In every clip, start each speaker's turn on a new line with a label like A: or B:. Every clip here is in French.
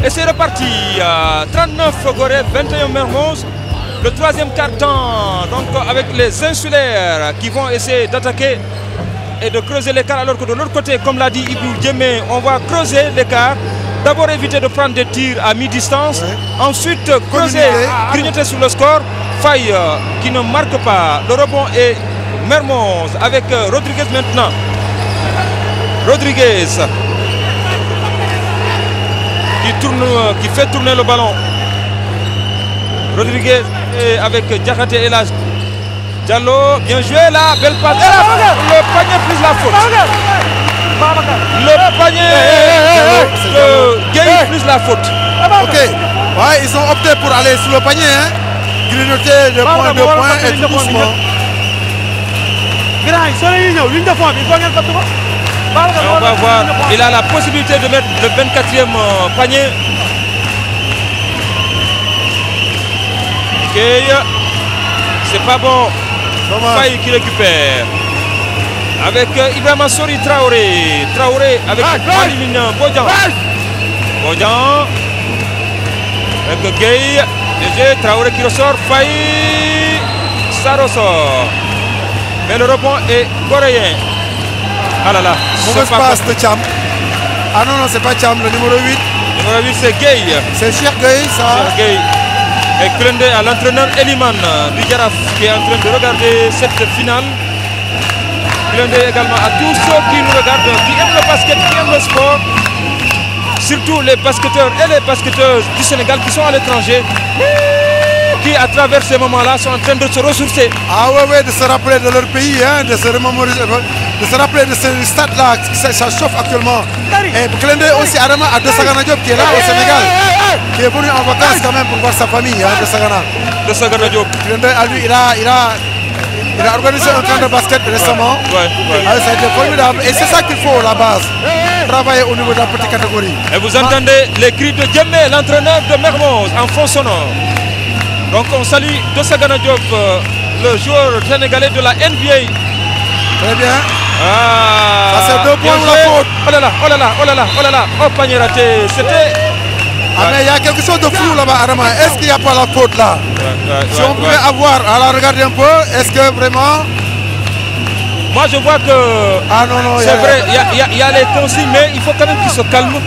A: Et c'est reparti. 39 Gorée, 21 Mermoz. Le troisième quart-temps, donc avec les insulaires qui vont essayer d'attaquer et de creuser l'écart, alors que de l'autre côté, comme l'a dit Ibou Djemé, on va creuser l'écart. D'abord éviter de prendre des tirs à mi-distance, ensuite creuser, grignoter sur le score. Faye qui ne marque pas, le rebond est Mermoz avec Rodriguez maintenant. Rodriguez qui fait tourner le ballon. Rodriguez avec Diakhaté et là. Diallo, bien joué là, belle passe. Le panier plus la faute. Le panier de Gueye plus la faute.
B: Ok, ouais, ils ont opté pour aller sur le panier. Hein. Grignoter de point de point et tout doucement.
A: On va voir, il a la possibilité de mettre le 24e panier. C'est pas bon. Faye qui récupère. Avec Ibrahima Sori Traoré. Traoré avec Malimine Bodjan. Bodjan. Avec Gueye. Traoré qui ressort. Faye. Ça ressort. Mais le rebond est coréen. Ah là là.
B: Mauvaise passe de Cham. Ah non, non, c'est pas Cham, le numéro 8.
A: Le numéro 8, c'est Gueye.
B: C'est Cheikh Gueye, ça.
A: Cheikh Gueye. Et clin d'œil à l'entraîneur Eliman du Jaraaf qui est en train de regarder cette finale. Clin d'œil également à tous ceux qui nous regardent, qui aiment le basket, qui aiment le sport. Surtout les basketteurs et les basketteuses du Sénégal qui sont à l'étranger, qui à travers ces moments-là sont en train de se ressourcer.
B: Ah ouais, de se rappeler de leur pays, hein, de se remémorer, de se rappeler de ce stade-là, ça chauffe actuellement. Et clin d'œil aussi à De Sagana Diop qui est là au Sénégal, qui est venu en vacances quand même pour voir sa famille, hein, De Sagana.
A: De Sagana Diop.
B: Clin d'œil à lui, il a organisé un camp de basket récemment. Alors, ça a été formidable et c'est ça qu'il faut, la base. Travailler au niveau de la petite catégorie.
A: Et vous entendez les cris de Djemé, l'entraîneur de Mermoz, en fond sonore. Donc on salue De Sagana Diop, le joueur sénégalais de la NBA.
B: Très bien.
A: Ah,
B: ça c'est 2 points pour la faute.
A: Oh là là, oh là là, oh là là, oh là là. Oh, panier raté. C'était...
B: Ah mais il y a quelque chose de flou là-bas, Adama. Est-ce qu'il n'y a pas la faute là? Si on pouvait avoir, alors regardez un peu, est-ce que vraiment...
A: Moi je vois que...
B: Ah non, non,
A: c'est vrai, il y a les consignes, mais il faut quand même qu'il se calme.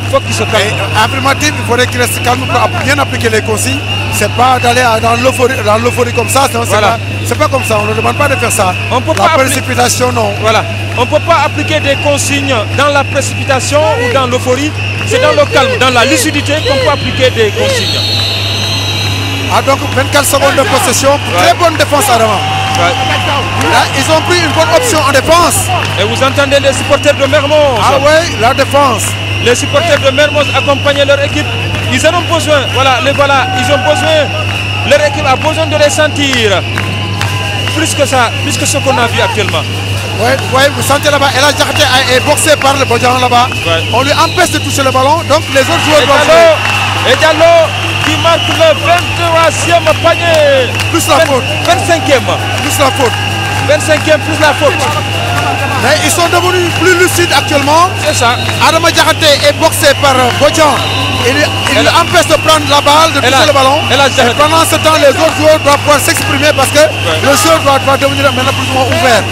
A: Il faut qu'il se calme.
B: Affirmatif, il faudrait qu'il reste calme pour bien appliquer les consignes. C'est pas d'aller dans l'euphorie comme ça. Voilà. C'est pas comme ça, on ne demande pas de faire ça.
A: On peut
B: la
A: pas
B: précipitation, non.
A: Voilà. On ne peut pas appliquer des consignes dans la précipitation ou dans l'euphorie. C'est dans le calme, dans la lucidité qu'on peut appliquer des consignes.
B: Ah donc 24 secondes de possession, très bonne défense à devant. Là, ils ont pris une bonne option en défense.
A: Et vous entendez les supporters de Mermoz.
B: Ah ouais, la défense.
A: Les supporters de Mermoz accompagner leur équipe. Ils en ont besoin. Voilà, ils ont besoin. Leur équipe a besoin de les sentir. Plus que ça, plus que ce qu'on a vu actuellement.
B: Ouais, vous sentez là-bas. Et là, Diakhaté est boxé par le Bodjan là-bas.
A: Ouais.
B: On lui empêche de toucher le ballon. Donc les autres joueurs doivent jouer.
A: Et Diallo qui marque le 23e panier.
B: Plus la faute.
A: 25e.
B: Plus la faute.
A: 25e plus la faute.
B: Mais ils sont devenus plus lucides actuellement.
A: C'est ça.
B: Adama Diakhaté est boxé par Bodjan. Il lui empêche de prendre la balle, de toucher le ballon. Et pendant ce temps, les autres joueurs doivent pouvoir s'exprimer parce que le jeu doit devenir maintenant plus ou moins ouvert.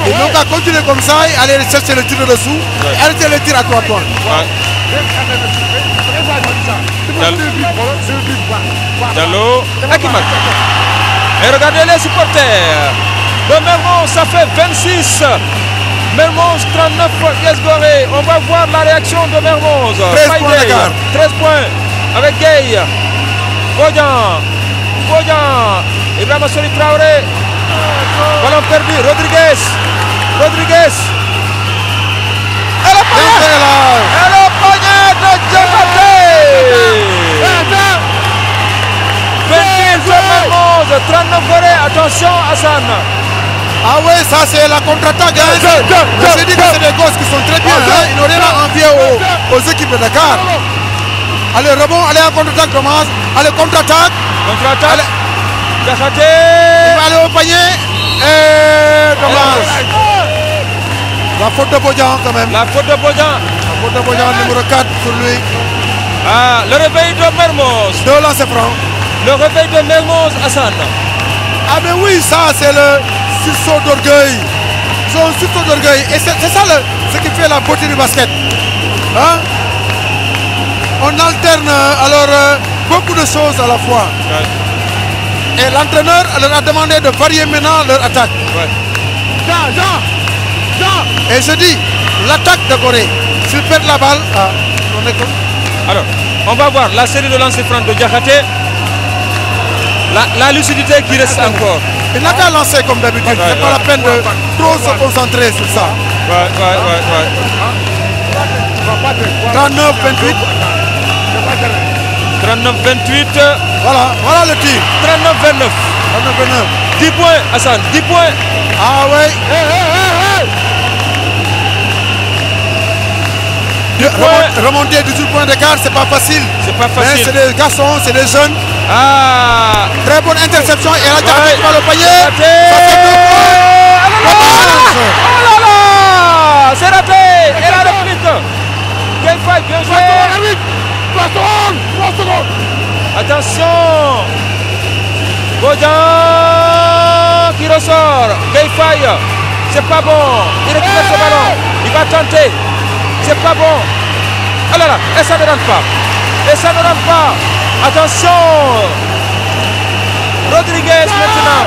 B: Et donc à continuer comme ça et aller chercher le tir de dessous et arrêter le tir à 3 points.
A: Diallo, qui marque. Et regardez les supporters. De Mermoz, ça fait 26. Mermoz 39 US Gorée. On va voir la réaction de Mermoz.
B: 13 points d'écart.
A: 13 points avec Gueye. Bodjan. Ibrahima Sori Traoré. Ballon perdu. Rodriguez. Et le panier de Diakhaté. 28 Mermoz, 39 Gorée. Attention Hassan.
B: Ah ouais, ça c'est la contre-attaque. Hein. Je dis que c'est des gosses qui sont très bien. Hein. Ils n'ont rien à envier aux équipes de Dakar. Allez, rebond, allez en contre-attaque, Thomas. Allez, contre-attaque.
A: Diakhaté.
B: Il va aller au panier. Et Thomas. La faute de Bodjan quand même.
A: La faute de Bodjan.
B: La faute de Bodjan, numéro 4 pour lui.
A: Ah, le réveil de Mermoz.
B: Deux lancers francs.
A: Le réveil de Mermoz, Hassan.
B: Ah mais oui, ça c'est le sursaut d'orgueil. Ils ont un sursaut d'orgueil. Et c'est ça ce qui fait la beauté du basket. Hein? On alterne alors beaucoup de choses à la fois. Ouais. Et l'entraîneur leur a demandé de varier maintenant leur attaque. Ouais. Et je dis, l'attaque de Gorée, s'ils perdent la balle, on est comme...
A: Alors, on va voir la série de lancers francs de Diakhaté. La lucidité qui reste encore.
B: Il n'a qu'à lancer comme d'habitude. Ouais, c'est pas la peine de trop se concentrer sur ça.
A: Ouais.
B: 39-28.
A: 39-28.
B: Voilà le tir.
A: 39-29. 10 points, Hassan, 10 points.
B: Ah ouais. Remonter 18 points d'écart, c'est pas facile.
A: C'est pas facile.
B: Mais c'est des garçons, c'est des jeunes.
A: Ah.
B: Très bonne interception et la Diakhaté qui va le panier.
A: Ça fait 2 points. Oh là là. C'est raté. Et la réplique. Quelle faille, bien joué.
B: 3 secondes.
A: Attention. Bodian qui ressort. Quelle faille. C'est pas bon. Il récupère ce ballon. Il va tenter. C'est pas bon. Oh là là. Et ça ne rentre pas. Attention. Rodriguez maintenant.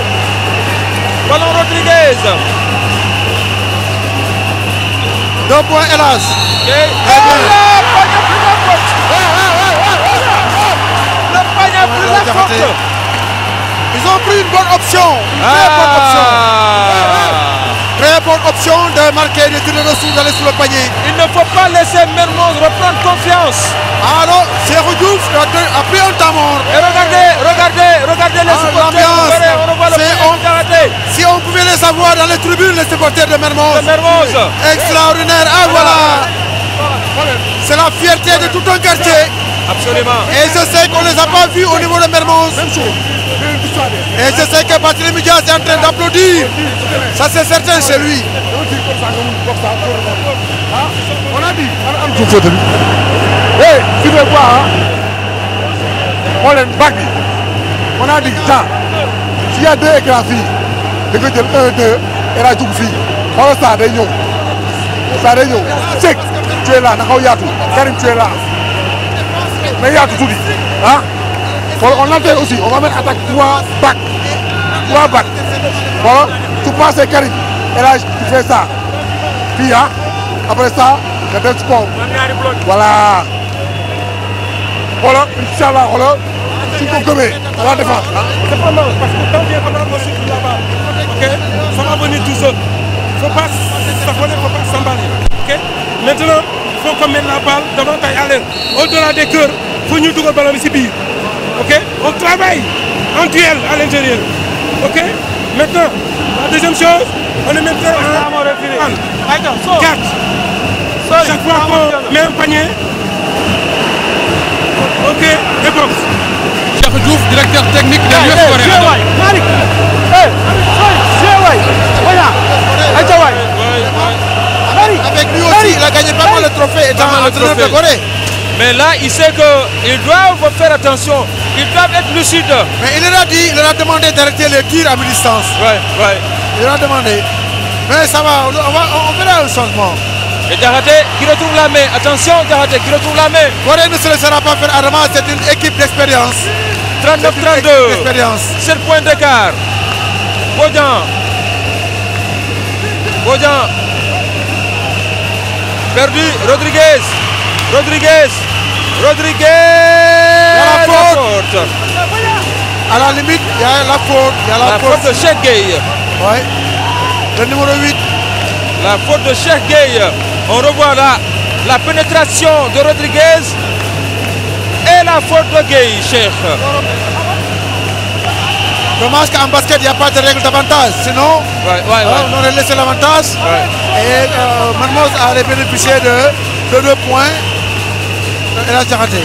A: Ballon Rodriguez.
B: 2 points, hélas.
A: Okay. Le panier plus la faute.
B: Ils ont pris une bonne option. Très bonne option de marquer des tirs de dessous, d'aller sur le panier.
A: Il ne faut pas laisser Mermoz reprendre confiance.
B: Alors, Cheikhou Diouf a pris un temps mort.
A: Et regardez les supporters. On revoit le panier.
B: Si on pouvait les avoir dans les tribunes, les supporters de Mermoz. Extraordinaire. Ah voilà. C'est la fierté de tout un quartier.
A: Absolument.
B: Et je sais qu'on ne les a pas vus au niveau de Mermoz. Et je sais que Barthélémy Dias est en train d'applaudir. Ça c'est certain chez lui.
C: On a dit. Hey, tu veux voir, on les bague. On a dit ça. S'il y a 2 écrans filles, de que 1, 2, et là, tout fille. On ça, des yeux. Ça, des yeux. Sec, tu es là, Nakao Yatou. Karim, tu es là. Mais Yatou, tout dit. Hein? On entend aussi, on va mettre attaque 3 bacs. 3 bacs. Voilà, tu passes Karim. Et là, tu fais ça. Puis, hein? Après ça, tu comptes. Voilà. Voilà, Inch'Allah, voilà. Tu peux commettre à la défense.
D: C'est pas mal, parce que tant bien qu'on a reçu là-bas, ok, ça va venir tout seul. Faut pas s'affoler, faut pas s'emballer. Ok. Maintenant, il faut qu'on mette la balle devant ta l'air. Au-delà des cœurs, il faut nous tout le ballon ici. Ok. On travaille en duel à l'intérieur. Ok. Maintenant, la deuxième chose, on est maintenant en 4. Chaque fois qu'on met un panier, ok, et box.
E: Cheikhou Diouf, directeur technique de l'US Gorée.
B: Avec lui aussi, il a gagné pas mal de trophées étant entraîneur de Gorée.
A: Mais là, il sait qu'ils doivent faire attention. Ils doivent être lucides.
B: Mais il leur a dit, il leur a demandé d'arrêter les tirs à mi-distance.
A: Ouais.
B: Il leur a demandé. Mais ça va, on verra un changement.
A: Et Diakhaté qui retrouve la main. Attention, Diakhaté qui retrouve la main.
B: Gorée ne se laissera pas faire Adama, c'est une équipe d'expérience.
A: 39-32. 7 points d'écart. Bodian. Perdu. Rodriguez. Il y
B: a la faute. À la limite, il y a la faute.
A: La faute de Cheikh Gueye.
B: Ouais. Le numéro 8.
A: La faute de Cheikh Gueye. On revoit là la pénétration de Rodriguez et la faute de Gueye, Cheikh.
B: Dommage qu'en basket, il n'y a pas de règle d'avantage. Sinon, on aurait laissé l'avantage. Et Mermoz allait bénéficier de 2 points. Et là, Diakhaté.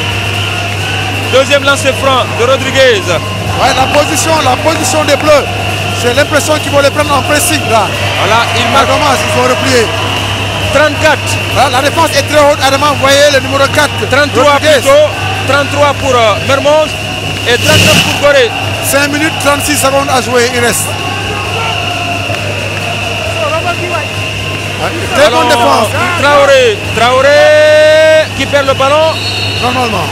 A: Deuxième lancer franc de Rodriguez.
B: Ouais, la position des Bleus. J'ai l'impression qu'ils vont les prendre en pressing là.
A: Voilà, il marque.
B: Dommage, ils sont repliés.
A: 34.
B: Là, la défense est très haute. Adama, vous voyez le numéro 4.
A: 33 plutôt. 33 pour Mermoz et 39 pour Gorée.
B: 5 minutes 36 secondes à jouer, il reste. Très bonne défense.
A: Traoré qui perd le ballon.
B: Normalement.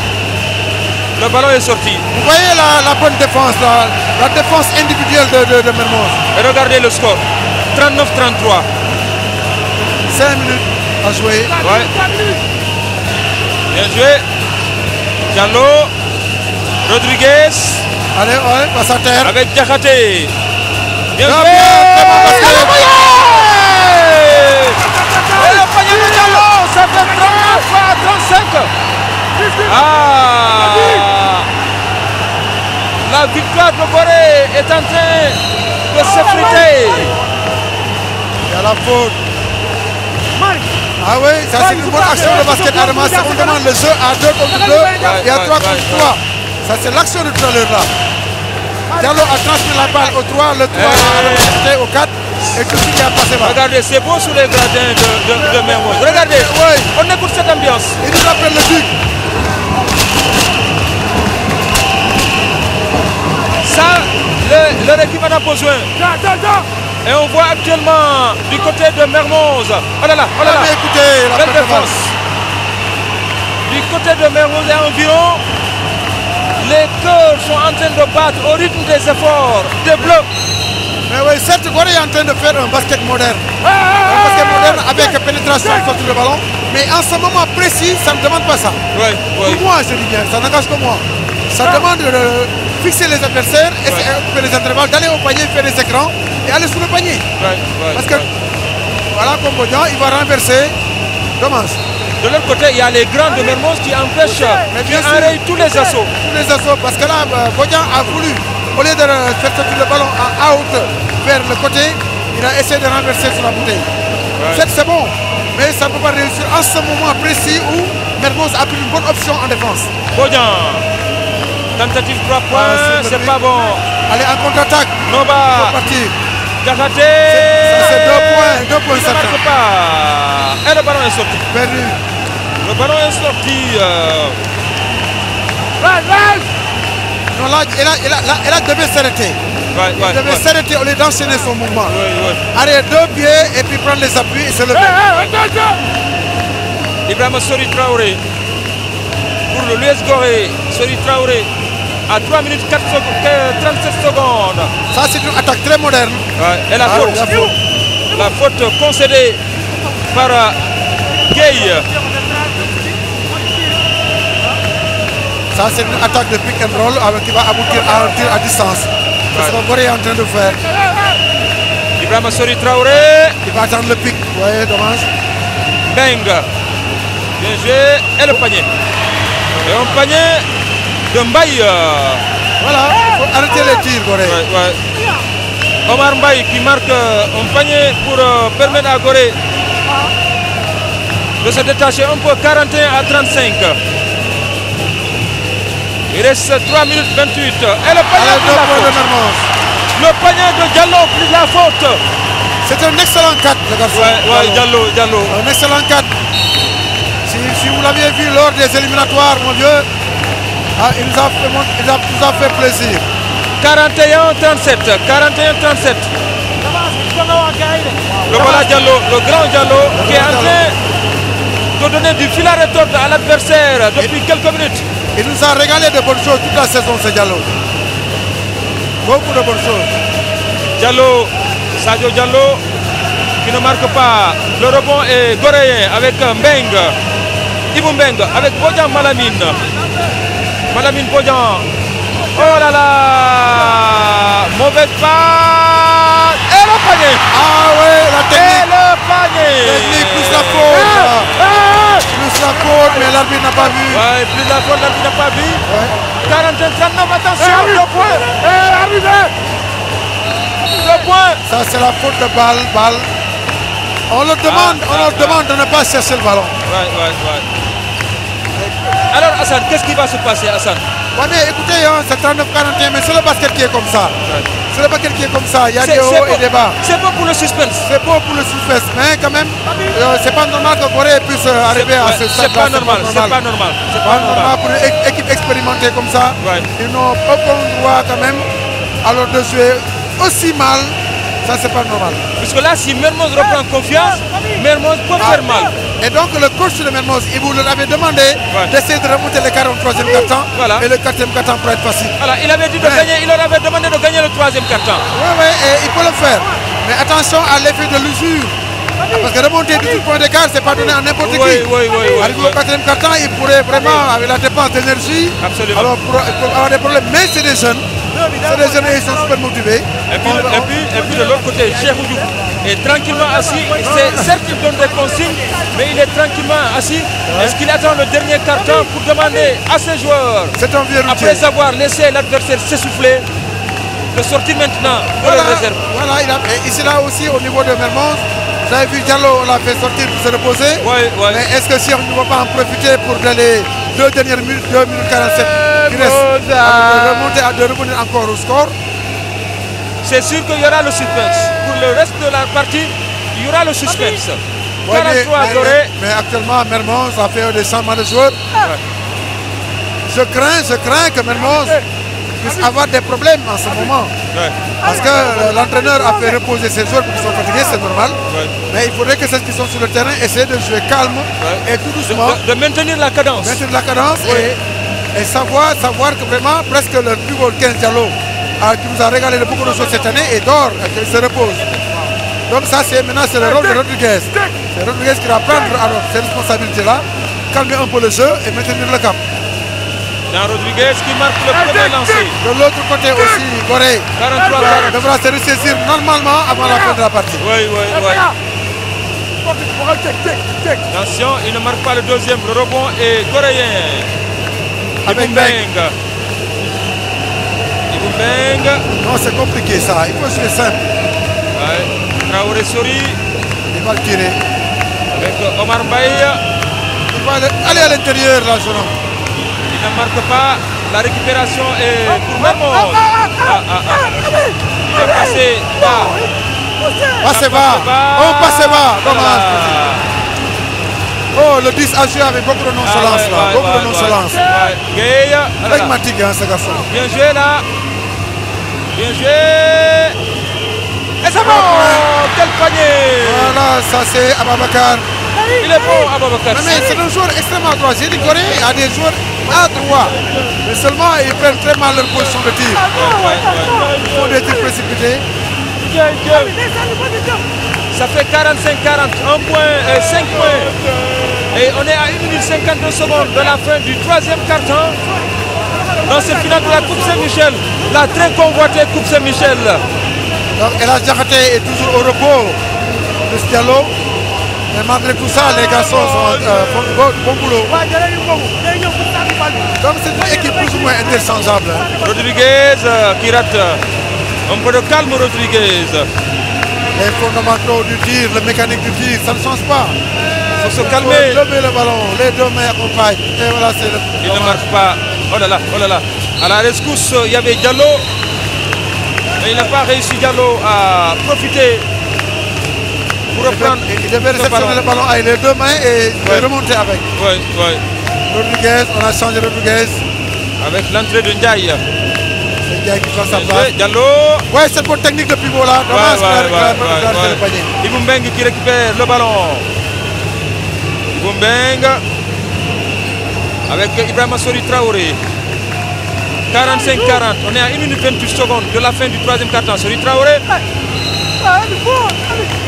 A: Le ballon est sorti.
B: Vous voyez la bonne défense, la défense individuelle de Mermoz.
A: Et regardez le score. 39-33.
B: 5 minutes à jouer.
A: Ouais. Bien joué. Diallo. Rodriguez.
B: Allez, ouais, passe à terre.
A: Avec Diakhaté. Bien
B: Très
A: joué.
B: bien,
A: Et le panier de Diallo. Ça fait 39 à 35. Ah. La victoire de Gorée est en train de s'effriter.
B: Il y a la faute. Ah oui, ça c'est une bonne action de basket à ramasser. On demande le jeu à 2 contre 2 et à 3 contre 3. Ça c'est l'action de tout à l'heure là. Diallo a transmis la balle au 3, le 3 a remonté au 4 et tout ce qui a passé là.
A: Regardez, c'est beau sous les gradins de Mermoz. Regardez,
B: Oui.
A: On écoute cette ambiance.
B: Il nous rappelle le duc.
A: Ça, leur équipe en a besoin. Et on voit actuellement du côté de Mermoz. Oh là là, oh là là.
B: Mais écoutez, la
A: Belle défense. Du côté de Mermoz et environ, les cœurs sont en train de battre au rythme des efforts des Bleus.
B: Mais oui, certes, Gorée est en train de faire un basket moderne. Un basket moderne avec pénétration contre le ballon. Mais en ce moment précis, ça ne demande pas ça.
A: Oui, oui.
B: Pour moi, je dis bien, ça n'engage que moi. Ça demande de fixer les adversaires, essayer les intervalles, d'aller au panier, faire les écrans et aller sous le panier. Parce que, voilà, comme Bodian, il va renverser. Dommage.
A: De l'autre côté, il y a les grands de Mermoz qui empêchent, qui enrayent tous les assauts.
B: Tous les assauts, parce que là, Bodian a voulu, au lieu de faire sortir le ballon en out vers le côté, il a essayé de renverser sur la bouteille. C'est bon, mais ça ne peut pas réussir en ce moment précis où Mermoz a pris une bonne option en défense.
A: Bodian, tentative 3 points, c'est pas bon.
B: Allez, en contre-attaque.
A: Noba,
B: partir.
A: Diakhaté.
B: C'est 2 points
A: Ça ne marque pas. Et le ballon est sorti.
B: Perdu.
A: Le ballon est sorti.
B: Non, là, elle devait s'arrêter. Il devait s'arrêter au lieu d'enchaîner son mouvement. Arrêter 2 pieds et puis prendre les appuis et se lever.
A: Ibrahima Sori Traoré pour le l'US Gorée. Sori Traoré à 3 minutes 37 secondes.
B: Ça c'est une attaque très moderne.
A: Et la faute. La faute concédée par Gueye.
B: Ça c'est une attaque de pick and roll qui va aboutir à un tir à distance. C'est ce que Gorée est en train de faire.
A: Ibrahima Sori Traoré.
B: Il va attendre le pic. Vous voyez, dommage.
A: Beng. Bien joué. Et le panier. Et un panier de Mbaye.
B: Voilà, il faut arrêter les tirs, Gorée.
A: Omar Mbaye qui marque un panier pour permettre à Gorée de se détacher un peu, 41 à 35. Il reste 3 minutes 28. Et le panier de
B: Mermoz.
A: Le panier de Diallo plus la faute.
B: C'est un excellent 4, le garçon.
A: Diallo.
B: Un excellent 4. Si vous l'aviez vu lors des éliminatoires, mon vieux, il nous a fait plaisir.
A: 41-37. 41-37. Le voilà Diallo, le grand Diallo qui est en train de donner du fil à retordre à l'adversaire depuis quelques minutes.
B: Il nous a régalé de bonnes choses toute la saison, ce Diallo. Beaucoup de bonnes choses.
A: Diallo, Sadio Diallo qui ne marque pas. Le rebond est goréen avec Mbeng. Ibou Mbeng avec Bodian Malamine. Malamine Bodian. Oh là là. Mauvaise passe. Et le panier.
B: Ah ouais, la technique.
A: Et le panier.
B: Technique plus la faute. Plus la faute, mais l'arbitre n'a pas vu.
A: Ouais, plus la faute, l'arbitre n'a pas vu. 41-39, attention, 2 points. Le point.
B: Ça c'est la faute de balle. On leur demande de ne pas chercher le ballon.
A: Alors Hassan, qu'est-ce qui va se passer, Hassan?
B: Ouais, mais écoutez, c'est 39-41, mais c'est le basket qui est comme ça. C'est le basket qui est comme ça, il y a des hauts et des bas.
A: C'est bon pour le suspense.
B: C'est bon pour le suspense, mais quand même, c'est pas normal que Corée puisse arriver à ce stade.
A: C'est pas normal, c'est pas normal.
B: C'est pas normal pour une équipe expérimentée comme ça.
A: Ouais.
B: Ils n'ont aucun droit quand même alors de jouer aussi mal. Ça, c'est pas normal.
A: Puisque là, si Mermoz reprend confiance, Mermoz peut faire mal.
B: Et donc, le coach de Mermoz, il vous leur avait demandé d'essayer de remonter l'écart au troisième quart-temps.
A: Voilà.
B: Et le quatrième quart-temps pour être facile.
A: Voilà, il avait dit de gagner, il leur avait demandé de gagner le troisième quart-temps.
B: Oui, et il peut le faire. Mais attention à l'effet de l'usure. Parce que remonter 18 points d'écart, c'est pas donné à n'importe qui. Arrivé au quatrième quart-temps, il pourrait vraiment, avec la dépense d'énergie, alors pour avoir des problèmes. Mais c'est des jeunes. C'est des jeunes et ils sont super motivés.
A: Et puis de l'autre côté, Cheikh Oudou est tranquillement assis. Certes, il donne des consignes, mais il est tranquillement assis. Est-ce qu'il attend le dernier quart-temps pour demander à ses joueurs, après avoir laissé l'adversaire s'essouffler, de sortir maintenant pour les réserves?
B: Voilà, ici là aussi au niveau de Mermoz, j'avais vu Diallo, on l'a fait sortir pour se reposer. Mais est-ce que si on ne va pas en profiter pour les 2 dernières minutes, 2 minutes 47 qui restent, de revenir encore au score?
A: C'est sûr qu'il y aura le suspense. Pour le reste de la partie, il y aura le suspense. 43 Corée.
B: Mais actuellement, Mermoz a fait des changements de joueurs. Je crains que Mermoz puisse avoir des problèmes en ce moment. Parce que l'entraîneur a fait reposer ses joueurs parce qu'ils sont fatigués, c'est normal. Mais il faudrait que ceux qui sont sur le terrain essaient de jouer calme et tout doucement.
A: De maintenir la cadence.
B: Maintenir la cadence et savoir que vraiment presque le pivot 15 Diallo qui nous a régalé de beaucoup de choses cette année et dort et qu'il se repose. Donc ça maintenant c'est le rôle de Rodriguez. C'est Rodriguez qui va prendre alors ces responsabilités-là, calmer un peu le jeu et maintenir le cap.
A: Dans Rodriguez qui marque le premier lancé.
B: De l'autre côté aussi, Corée devra se ressaisir normalement avant la fin de la partie.
A: Oui. Attention, il ne marque pas le deuxième. Le rebond est coréen.
B: Avec Beng. Non, c'est compliqué ça. Il faut jouer simple.
A: Traoré Sori.
B: Il va le tirer.
A: Avec Omar Mbaye.
B: Il va aller à l'intérieur là, jeune.
A: Il ne marque pas. La récupération est pour Mermoz. Il est passé bas.
B: Passé bas. Oh, passé bas. Dommage. Oh, le 10 a joué avec beaucoup de nonchalance là. Beaucoup de nonchalance. Pragmatique, hein, ce garçon.
A: Bien joué là. Bien joué. Et c'est bon. Quel panier.
B: Voilà, ça c'est Ababakar.
A: Il est bon, Ababakar.
B: Mais c'est un joueur extrêmement droit. J'ai dit Corée a des joueurs à droit. Mais seulement ils prennent très mal leur position de tir. Ils font des tirs précipités.
A: Ça fait 45-40, 5 points. Et on est à 1 minute 52 secondes de la fin du troisième quart-temps. Dans cette finale de la Coupe Saint-Michel, la très convoitée Coupe Saint-Michel.
B: Donc El Hadj Diakhaté est toujours au repos de Diallo. Mais malgré tout ça, les garçons font bon boulot. Donc c'est une équipe plus ou moins interchangeable.
A: Rodriguez qui rate. Un peu de calme, Rodriguez.
B: Les fondamentaux du tir, la mécanique du tir, ça ne change pas.
A: Il faut se calmer.
B: Il faut lever le ballon, les deux mains accompagnent. Et voilà, c'est
A: il ne marque pas. Oh là là. À la rescousse, il y avait Diallo. Mais il n'a pas réussi Diallo à profiter pour reprendre.
B: Il devait réceptionner le ballon avec les deux mains et remonter avec.
A: Oui.
B: Rodriguez, on a changé Rodriguez.
A: Avec l'entrée de Ndiaye.
B: Ndiaye qui prend sa place.
A: Diallo.
B: Ouais, cette bonne technique de pivot là. Le panier.
A: Ibou Mbeng qui récupère le ballon. Ibou Mbeng. Avec Ibrahima Sori Traoré. 45-40. On est à 1 minute 28 secondes de la fin du troisième quart-temps. Sori Traoré.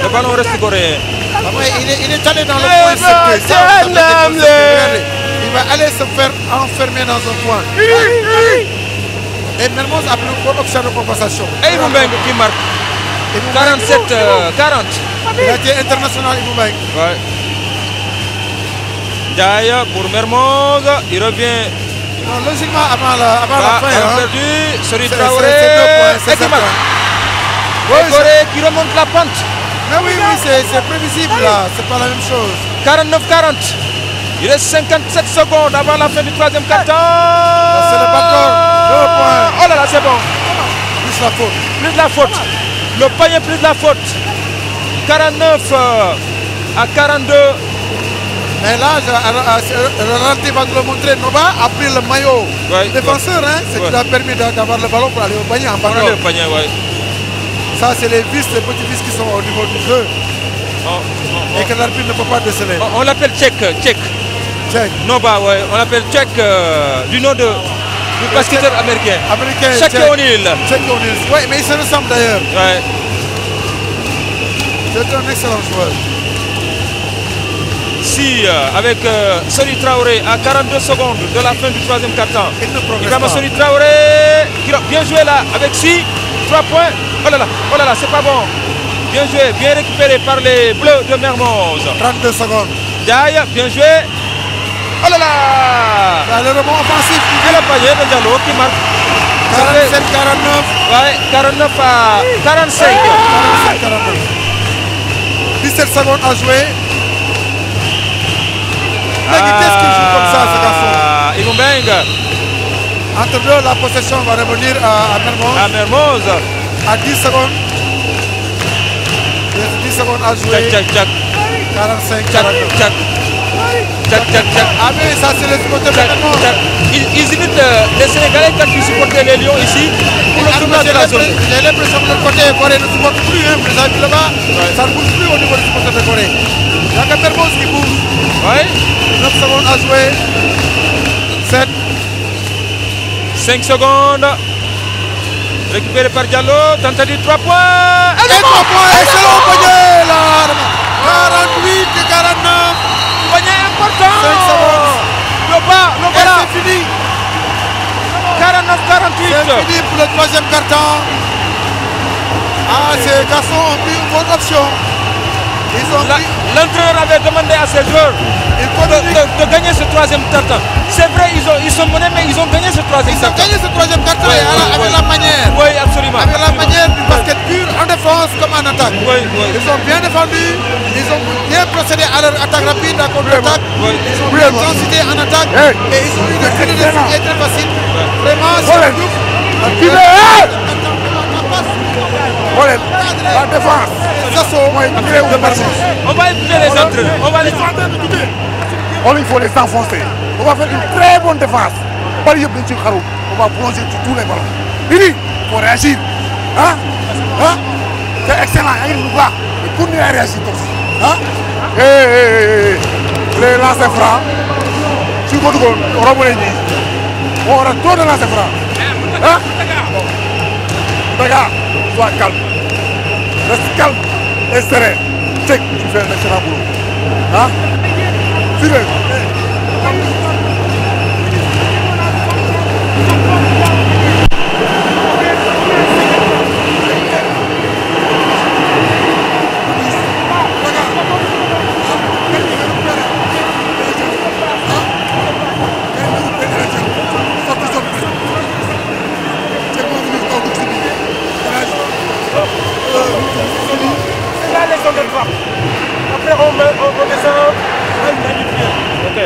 A: Le ballon reste coréen.
B: Il est allé dans le point secteur. Il va aller se faire enfermer dans un coin. Et Mermoz a pris une bonne option de compensation.
A: Et Ibou Mbeng qui marque. 47-40.
B: Il a été international Ibou Mbeng.
A: Ouais. Ndiaye pour Mermoz. Il revient.
B: Non, logiquement avant la fin.
A: Perdu. Sori Traoré.
B: C'est 2 points.
A: Et Corée qui remonte la pente.
B: Mais oui, c'est prévisible là. C'est pas la même chose.
A: 49-40. Il reste 57 secondes avant la fin du troisième quart-temps.
B: C'est le bâton. 2 points.
A: Oh là là, c'est bon.
B: Plus la faute.
A: Plus la faute. Le panier plus la faute. 49 à 42.
B: Mais là, Ralenti va te le montrer. Noba a pris le maillot défenseur, hein, ce qui lui a permis d'avoir le ballon pour aller au panier en ballon. Ça, c'est les vices, les petits vices qui sont au niveau du jeu. Et que l'arbitre ne peut pas déceler.
A: On l'appelle Tchèque. Noba, ouais. On l'appelle Tchèque du nom du basketteur américain. Tchèque O'Neal.
B: Oui, mais il se ressemble d'ailleurs.
A: Ouais.
B: C'est un excellent joueur.
A: Si, avec Sori Traoré à 42 secondes de la fin du troisième quart-temps. Il va Sori Traoré qui a bien joué là avec 3 points. Oh là là, c'est pas bon. Bien joué, bien récupéré par les Bleus de Mermoz.
B: 32 secondes.
A: Diaye, bien joué. Oh là là.
B: Le rebond offensif.
A: Et le panier de Diallo qui marque.
B: 47-49.
A: Ouais, 49 à 45.
B: 49. 17 secondes à jouer. La vitesse qui joue comme ça, ce garçon.
A: Imumbeng.
B: Entre deux, la possession va revenir à Mermoz.
A: À Mermoz.
B: À 10 secondes. 10 secondes à jouer. 45, 49. Ah mais ça c'est le supporter de Mermoz.
A: Ils invitent les Sénégalais quand ils supportent les Lions ici pour le tournoi de la zone.
B: J'ai l'impression que le côté Corée ne supporte plus, hein, vous avez vu là-bas, ça ne bouge plus au niveau du supporter de Corée. Il n'y a que Mermoz qui bouge.
A: Ouais.
B: 9 secondes à jouer. 7.
A: 5 secondes. Récupéré par Diallo. Tentative 3 points.
B: Et 3 points. Excellent panier là. 48 et 49.
A: Panier important.
B: 5 secondes.
A: Le bas là.
B: C'est fini.
A: 49-48.
B: C'est fini pour le troisième quart-temps. Ah, ces garçons ont pris une bonne option.
A: L'entraîneur avait demandé à ses joueurs de gagner ce troisième quart-temps. C'est vrai, ils sont menés, mais ils ont gagné ce troisième quart-temps.
B: Ils ont gagné ce troisième quart-temps avec la manière.
A: Oui, absolument.
B: Avec la manière du basket pur en défense comme en attaque.
A: Oui.
B: Ils ont bien défendu, ils ont bien procédé à leur attaque rapide, à contre-attaque. Ils ont bien intensité en attaque et ils ont eu des crédits de succès très faciles. Vraiment, c'est un double.
C: La défense.
A: On va écouter les entraîneurs. On va les écouter.
C: Il faut les enfoncer. On va faire une très bonne défense. On va plonger sur tous les ballons. Il faut réagir. Hein? C'est excellent. Pour nous réagir aussi. Hein? Les lancers francs. Si vous on aura trop de lancers francs. Hein? Regarde, sois calme. Reste calme et serein. Check, tu fais un excellent boulot. Hein? Suivez.
D: Après on descend. Ok.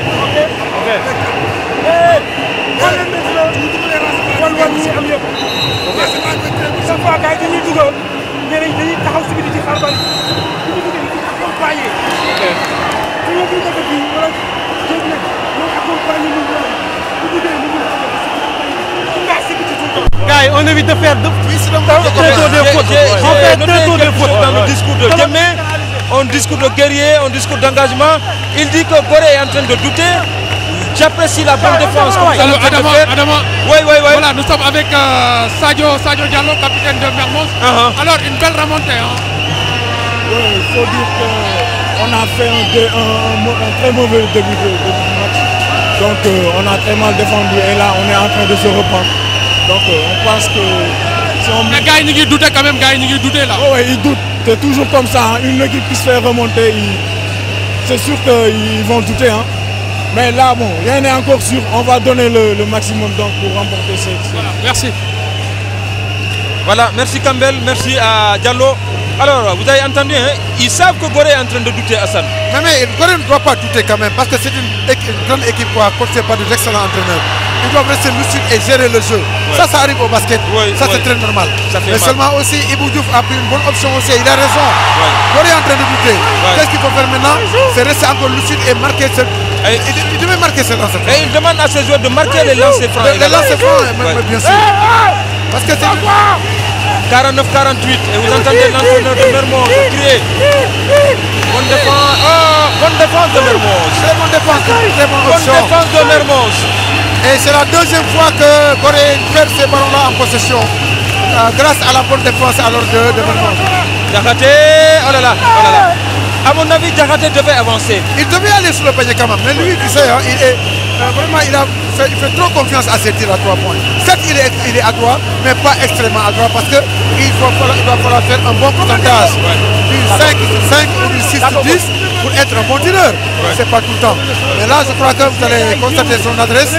D: Chaque fois gars yi dañuy dugal ñeneen dañuy taxaw si biir di xaar bal bu ñu duggee di accompagner. su ñu duggee ko fii wala jéem nag ñoo accompagner ñu wala bu duggee ñu ngi gars yi on évite de faire de on fait très tôt de fautes
A: dans le discours de Djemé. On discours de guerrier, on discours d'engagement. Il dit que Gorée est en train de douter. J'apprécie la bonne défense.
E: Adama,
A: oui.
E: Voilà, nous sommes avec Sadio Diallo, capitaine de Mermoz. Alors, une belle remontée. Hein.
F: Oui, il faut dire qu'on a fait un très mauvais début de match. Donc, on a très mal défendu et là, on est en train de se reprendre. Donc, on pense que si on...
E: Les gars, ils doutent quand même, ils doutent là.
F: Oui, ils doutent. C'est toujours comme ça. Hein. Une équipe qui se fait remonter, c'est sûr qu'ils vont douter. Hein. Mais là, bon, rien n'est encore sûr. On va donner le maximum donc, pour remporter ce.
E: Voilà, merci.
A: Voilà, merci Campbell, merci à Diallo. Alors, vous avez entendu, hein, ils savent que Gorée est en train de douter, Hassan.
B: Mais Gorée ne doit pas douter quand même, parce que c'est une grande équipe coachée par des excellents entraîneurs. ils doivent rester lucides et gérer le jeu. Ça arrive au basket. Ça c'est très normal. Mais seulement aussi, Ibou Diouf a pris une bonne option aussi. Il a raison. Corée est en train de douter. Qu'est-ce qu'il faut faire maintenant? C'est rester encore lucide et marquer ce... Il devait marquer ce lancer franc.
A: Et il demande à ses joueurs de marquer les lancers francs.
B: Les lancers francs, bien sûr. Parce que c'est...
A: 49-48 et vous entendez l'entraîneur de Mermoz crier. Bonne défense de Mermoz.
B: Très bonne défense, très bonne option.
A: Bonne défense de Mermoz.
B: Et c'est la deuxième fois que Corée perd ces ballons-là en possession. Grâce à la bonne défense alors de Mermoz.
A: Diakhaté, oh là là. À mon avis, Diakhaté devait avancer.
B: Il devait aller sur le panier quand même. Mais lui, tu sais, hein, il fait trop confiance à ses tirs à 3 points. Certes, il est à droit, mais pas extrêmement à droit parce qu'il va falloir faire un bon pourcentage. Du 5 ou du 6 ou 10 pour être un bon tireur. C'est pas tout le temps. Mais là, je crois que vous allez constater son adresse.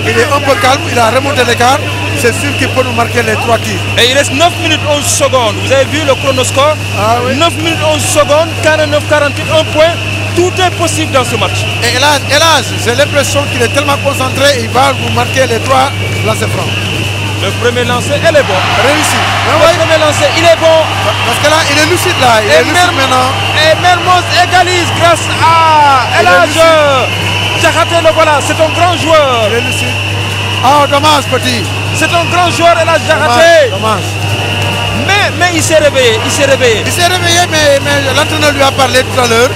B: Il est un peu calme, il a remonté l'écart. C'est sûr qu'il peut nous marquer les 3 tirs.
A: Et il reste 9 minutes 11 secondes. Vous avez vu le chronoscore? 9 minutes 11 secondes, 49-48, 1 point. Tout est possible dans ce match.
B: Et hélas, j'ai l'impression qu'il est tellement concentré, il va vous marquer les 3 lancers francs.
A: Le premier lancer, elle est bon.
B: Réussi.
A: Le premier lancer, il est bon.
B: Parce que là, il est lucide là. Il est lucide maintenant.
A: Et Mermoz égalise grâce à El Hadj Diakhaté. Le voilà, c'est un grand joueur.
B: Il est lucide. Ah, dommage, petit.
A: C'est un grand joueur, El Hadj Diakhaté.
B: Dommage.
A: Mais il s'est réveillé. Il s'est réveillé,
B: mais l'entraîneur lui a parlé tout à l'heure.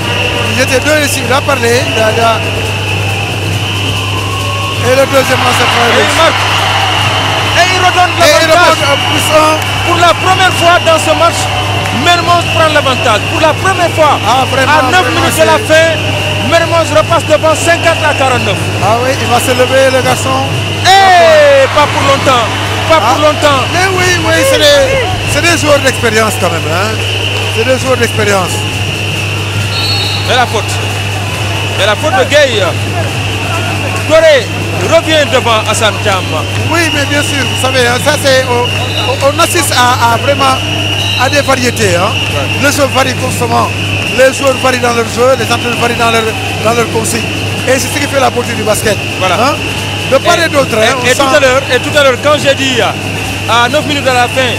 B: Ils étaient deux ici, il a parlé. Et le deuxième lancer franc.
A: Et il marque. Et il redonne l'avantage. Pour la première fois dans ce match, Mermoz prend l'avantage. Pour la première fois, à 9 minutes de la fin, Mermoz repasse devant 50 à 49.
B: Ah oui, il va se lever le garçon.
A: Et pas pour longtemps. Pas pour longtemps.
B: Mais oui, c'est des joueurs d'expérience quand même. Hein. C'est des joueurs d'expérience.
A: C'est la faute. C'est la faute de Gueye. Corée revient devant Hassan Thiam.
B: Oui, mais bien sûr, vous savez, hein, ça c'est. On assiste à vraiment à des variétés. Hein. Les jeux varient constamment. Les joueurs varient dans leur jeu, les entraîneurs varient dans leur consigne. Et c'est ce qui fait la beauté du basket.
A: Voilà.
B: Hein. De part et d'autre.
A: Et tout à l'heure, quand j'ai dit à 9 minutes de la fin,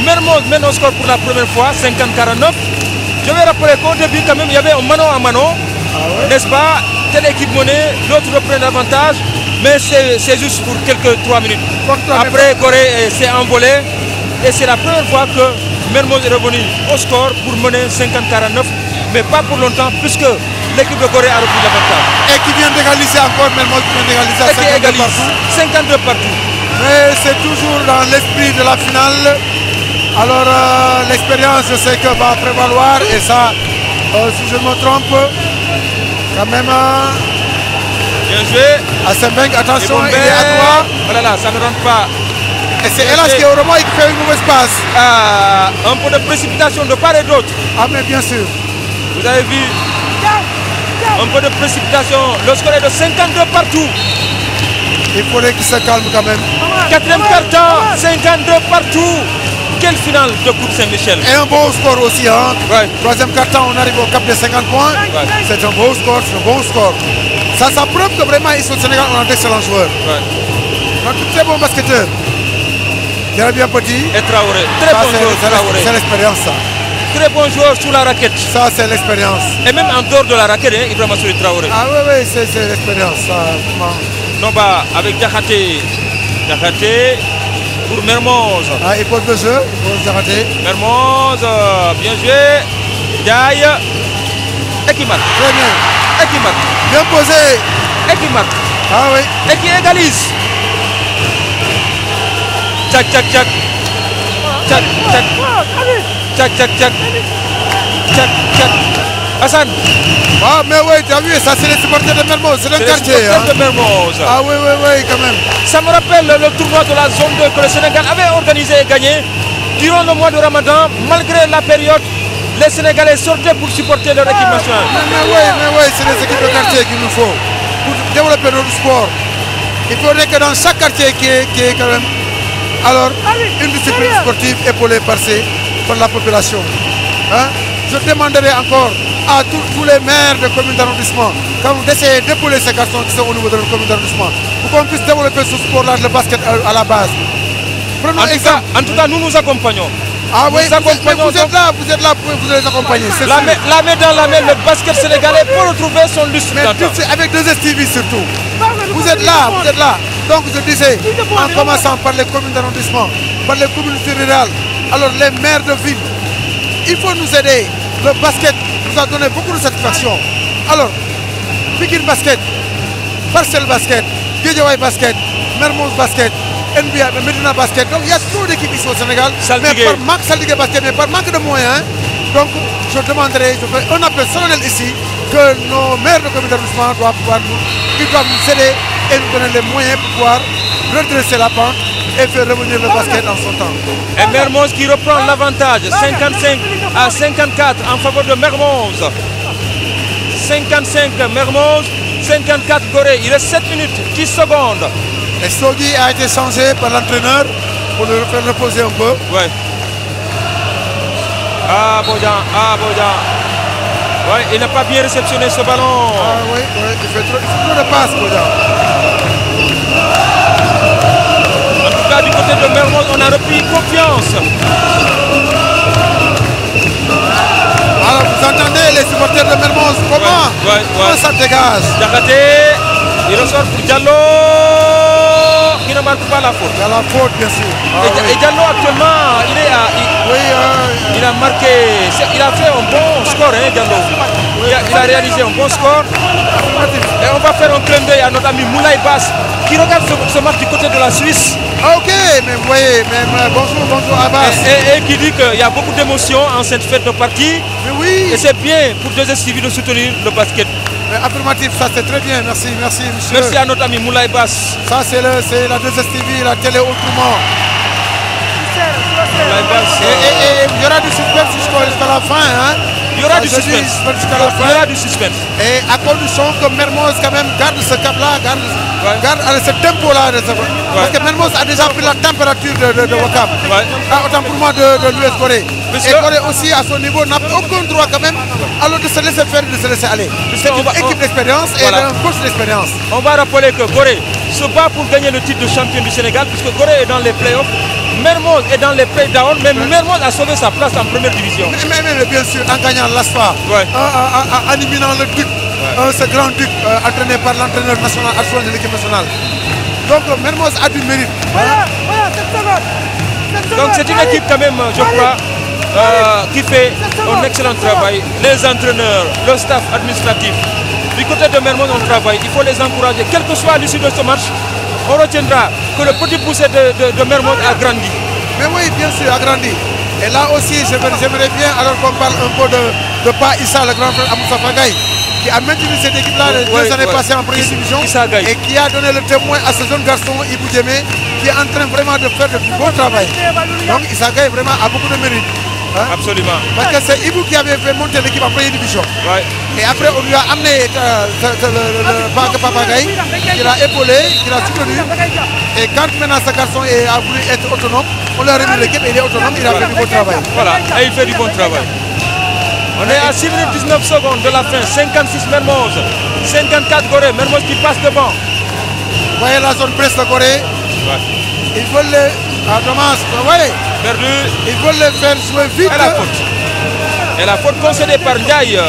A: Mermoz mène au score pour la première fois, 50-49. Je vais rappeler qu'au début, quand même, il y avait un mano à mano, n'est-ce pas? Telle équipe menée, l'autre reprend l'avantage, mais c'est juste pour quelques 3 minutes. Après, Corée s'est envolé et c'est la première fois que Mermoz est revenu au score pour mener 50-49, mais pas pour longtemps, puisque l'équipe de Corée a repris l'avantage.
B: Et qui vient d'égaliser encore, Mermoz vient d'égaliser à 52 partout.
A: 52 partout.
B: Mais c'est toujours dans l'esprit de la finale. Alors l'expérience, je sais que va prévaloir et ça, si je me trompe, quand même.
A: Bien joué.
B: Asenbeng, attention, il est à droite.
A: Voilà, là, ça ne rentre pas.
B: Et c'est Hélas qui est au rebond et qui fait une mauvaise passe.
A: Un peu de précipitation de part et d'autre.
B: Ah mais bien sûr.
A: Vous avez vu un peu de précipitation. Le score est de 52 partout.
B: Il faudrait qu'il se calme quand même.
A: Quatrième quart-temps, 52 partout. Quelle finale de Coupe Saint-Michel.
B: Et un beau score aussi. Hein.
A: Ouais.
B: Troisième quart-temps, on arrive au cap de 50 points. Ouais. C'est un beau score, c'est un bon score. Ça prouve que vraiment ici au Sénégal, on a d'excellents joueurs. Ouais. On a de très bons basketteurs. Il y a bien petit.
A: Et Traoré. Très bon joueur, Traoré.
B: C'est l'expérience ça.
A: Très bon joueur sous la raquette.
B: Ça c'est l'expérience.
A: Et même en dehors de la raquette, hein, il doit m'assurer Traoré.
B: Ah oui, c'est l'expérience.
A: Non, bah, avec Diakhaté. Diakhaté pour Mermoz.
B: Ah, il pose le jeu pour Diakhaté.
A: Mermoz, bien joué. Diaye. Et qui marque.
B: Très bien.
A: Et qui marque.
B: Bien posé.
A: Et qui marque.
B: Ah oui.
A: Et qui égalise. Tchac, tchac, tchac. Tchac, tchac. Tchac, tchac, tchac. Tchac, tchac. Hassan.
B: Ah mais oui, tu as vu, ça c'est les supporters de Mermoz, c'est le quartier.
A: Les supporters de Mermoz.
B: Ah oui, quand même.
A: Ça me rappelle le tournoi de la zone 2 que le Sénégal avait organisé et gagné. Durant le mois de Ramadan, malgré la période, les Sénégalais sortaient pour supporter leur équipe nationale.
B: Mais oui, c'est les équipes de quartier qu'il nous faut pour développer notre sport. Il faudrait que dans chaque quartier qui est quand même alors une discipline sportive épaulée par la population. Hein? je demanderai encore à tous les maires de communes d'arrondissement d'essayer d'épauler ces garçons qui sont au niveau de notre commune d'arrondissement pour qu'on puisse développer ce sport-là, le basket à la base. Prenons exemple.
A: En tout cas, nous nous accompagnons.
B: Ah oui, vous êtes là pour vous les accompagner.
A: La main dans la main, le basket sénégalais pour retrouver son lustre.
B: Mais avec 2STV surtout. Vous êtes là. Donc je disais, en commençant par les communes d'arrondissement, par les communautés rurales, alors les maires de ville, il faut nous aider. Le basket nous a donné beaucoup de satisfaction. Alors, Pikine Basket, Parcelles Basket, Guédiawaye Basket, Mermoz Basket, NBA, Medina Basket. Donc il y a trop d'équipes ici au Sénégal. Mais par manque de moyens. Donc je demanderai, je fais un appel solennel ici que nos maires de comité d'arrondissement doivent nous aider et nous donner les moyens pour pouvoir redresser la pente et faire revenir le basket en son temps.
A: Et Mermoz qui reprend l'avantage, 55 à 54 en faveur de Mermoz. 55 Mermoz, 54 Gorée. Il reste 7 minutes, 10 secondes.
B: Et Sogui a été changé par l'entraîneur pour le faire reposer un peu.
A: Ouais. Ah Bodian. Ouais, il n'a pas bien réceptionné ce ballon.
B: Ah oui, il fait trop de passes, Bodian.
A: En tout cas, du côté de Mermoz, on a repris confiance.
B: Alors, vous entendez les supporters de Mermoz, comment ça dégage?
A: Diakhaté, il ressort pour Diallo, qui ne marque pas la faute.
B: Il y a la faute, bien sûr.
A: Et Diallo, actuellement, il a marqué, il a fait un bon score, hein, Diallo. Il a réalisé un bon score. Et on va faire un clin d'œil à notre ami Moulay Bass, qui regarde ce match du côté de la Suisse.
B: Ok, mais vous voyez, bonjour Abbas.
A: Et qui dit qu'il y a beaucoup d'émotions en cette fête de partie.
B: Mais oui.
A: Et c'est bien pour 2STV de soutenir le basket.
B: Affirmatif, ça c'est très bien, merci monsieur.
A: Merci à notre ami Moulay Bass.
B: Ça c'est la 2STV, la télé autrement. Et il y aura du suspense jusqu'à la fin. Hein.
A: Il y aura du suspense. Il y aura du suspense.
B: Et à condition que Mermoz quand même garde ce cap-là, garde ce tempo-là. Parce que Mermoz a déjà pris la température de Wakam. Autant pour moi de l'US Gorée. Et Gorée aussi à son niveau n'a aucun droit quand même alors de se laisser faire, de se laisser aller. C'est une équipe d'expérience et un coach d'expérience.
A: On va rappeler que Gorée se bat pour gagner le titre de champion du Sénégal puisque Gorée est dans les playoffs. Mermoz est dans les playdowns, mais Mermoz a sauvé sa place en première division.
B: Mais bien sûr, en gagnant l'ASFA, en éliminant le Duc, ce grand Duc entraîné par l'entraîneur national actuel de l'équipe nationale. Donc Mermoz a du mérite.
A: Donc c'est une équipe quand même, je crois, qui fait un excellent travail. Les entraîneurs, le staff administratif. Du côté de Mermoz, on travaille. Il faut les encourager. Quel que soit l'issue de ce match, on retiendra que le petit poussé de Mermoz a grandi.
B: Mais oui, bien sûr, a grandi. Et là aussi, j'aimerais bien, alors qu'on parle un peu de Pa Issa, le grand frère Amoussa Fagaï, qui a maintenu cette équipe-là les années passées en première division et qui a donné le témoin à ce jeune garçon, Ibou Djemé, qui est en train vraiment de faire du bon travail. Donc Issa Gaye vraiment a beaucoup de mérite.
A: Hein? Absolument.
B: Parce que c'est Ibou qui avait fait monter l'équipe en première division. Ouais. Et après, on lui a amené le Papagaï, qui l'a épaulé, qui l'a soutenu. Et quand maintenant ce garçon a voulu être autonome, on lui a remis l'équipe et il est autonome, il a fait du bon travail.
A: Voilà, et il fait du bon travail. On est à 6 minutes 19 secondes de la fin. 56 Mermoz, 54 Gorée. Mermoz qui passe devant.
B: Vous voyez la zone presse de Gorée. Ouais. Ils veulent les... Ah, dommage, vous voyez.
A: Perdu.
B: Ils veulent les faire jouer vite.
A: Et la faute. Et la faute concédée par Ndiaye.